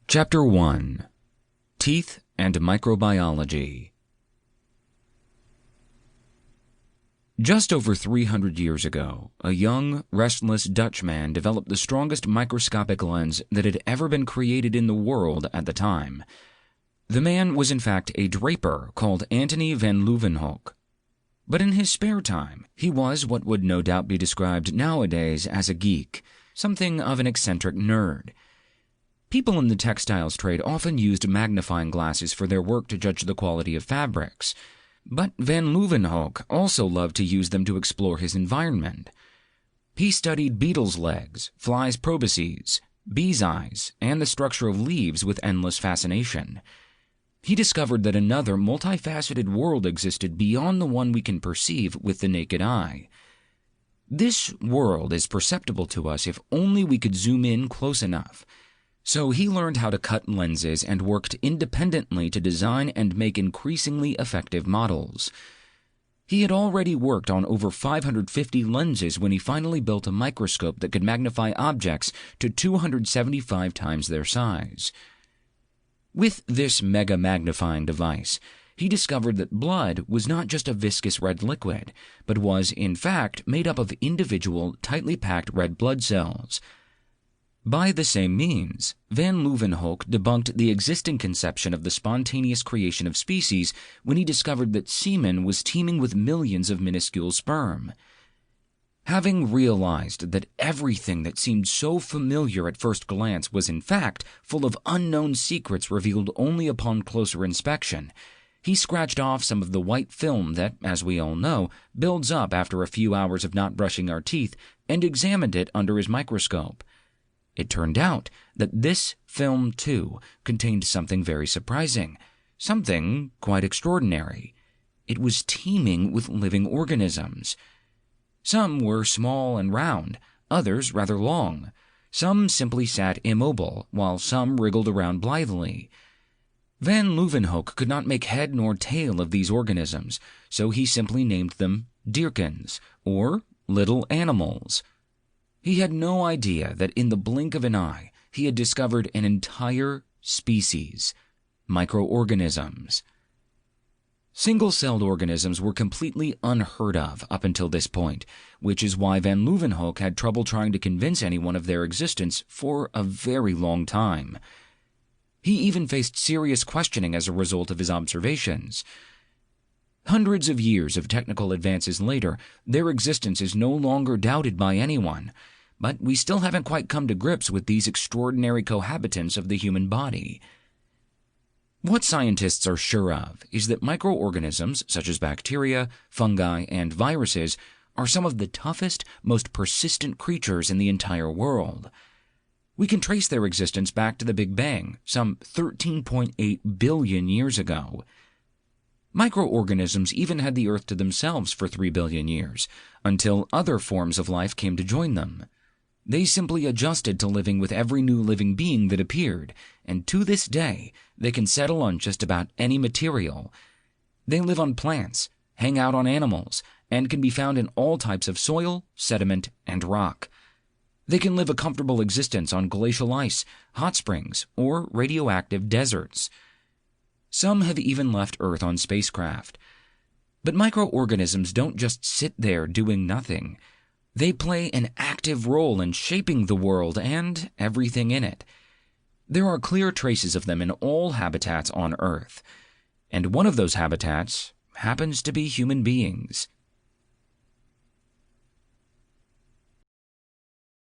Chapter 1. Teeth and Microbiology. Just over 300 years ago, a young, restless Dutchman developed the strongest microscopic lens that had ever been created in the world at the time. The man was in fact a draper called Antony van Leeuwenhoek. But in his spare time, he was what would no doubt be described nowadays as a geek, something of an eccentric nerd. People in the textiles trade often used magnifying glasses for their work to judge the quality of fabrics, but van Leeuwenhoek also loved to use them to explore his environment. He studied beetles' legs, flies' probosces, bees' eyes, and the structure of leaves with endless fascination. He discovered that another multifaceted world existed beyond the one we can perceive with the naked eye. This world is perceptible to us if only we could zoom in close enough. So he learned how to cut lenses and worked independently to design and make increasingly effective models. He had already worked on over 550 lenses when he finally built a microscope that could magnify objects to 275 times their size. With this mega magnifying device, he discovered that blood was not just a viscous red liquid, but was, in fact, made up of individual, tightly packed red blood cells. By the same means, van Leeuwenhoek debunked the existing conception of the spontaneous creation of species when he discovered that semen was teeming with millions of minuscule sperm. Having realized that everything that seemed so familiar at first glance was in fact full of unknown secrets revealed only upon closer inspection, he scratched off some of the white film that, as we all know, builds up after a few hours of not brushing our teeth and examined it under his microscope. It turned out that this film, too, contained something very surprising, something quite extraordinary. It was teeming with living organisms. Some were small and round, others rather long. Some simply sat immobile, while some wriggled around blithely. Van Leeuwenhoek could not make head nor tail of these organisms, so he simply named them dierkens, or little animals. He had no idea that in the blink of an eye, he had discovered an entire species, microorganisms. Single-celled organisms were completely unheard of up until this point, which is why van Leeuwenhoek had trouble trying to convince anyone of their existence for a very long time. He even faced serious questioning as a result of his observations. Hundreds of years of technical advances later, their existence is no longer doubted by anyone, but we still haven't quite come to grips with these extraordinary cohabitants of the human body. What scientists are sure of is that microorganisms, such as bacteria, fungi, and viruses, are some of the toughest, most persistent creatures in the entire world. We can trace their existence back to the Big Bang, some 13.8 billion years ago. Microorganisms even had the Earth to themselves for 3 billion years, until other forms of life came to join them. They simply adjusted to living with every new living being that appeared, and to this day, they can settle on just about any material. They live on plants, hang out on animals, and can be found in all types of soil, sediment, and rock. They can live a comfortable existence on glacial ice, hot springs, or radioactive deserts. Some have even left Earth on spacecraft. But microorganisms don't just sit there doing nothing. They play an active role in shaping the world and everything in it. There are clear traces of them in all habitats on Earth, and one of those habitats happens to be human beings.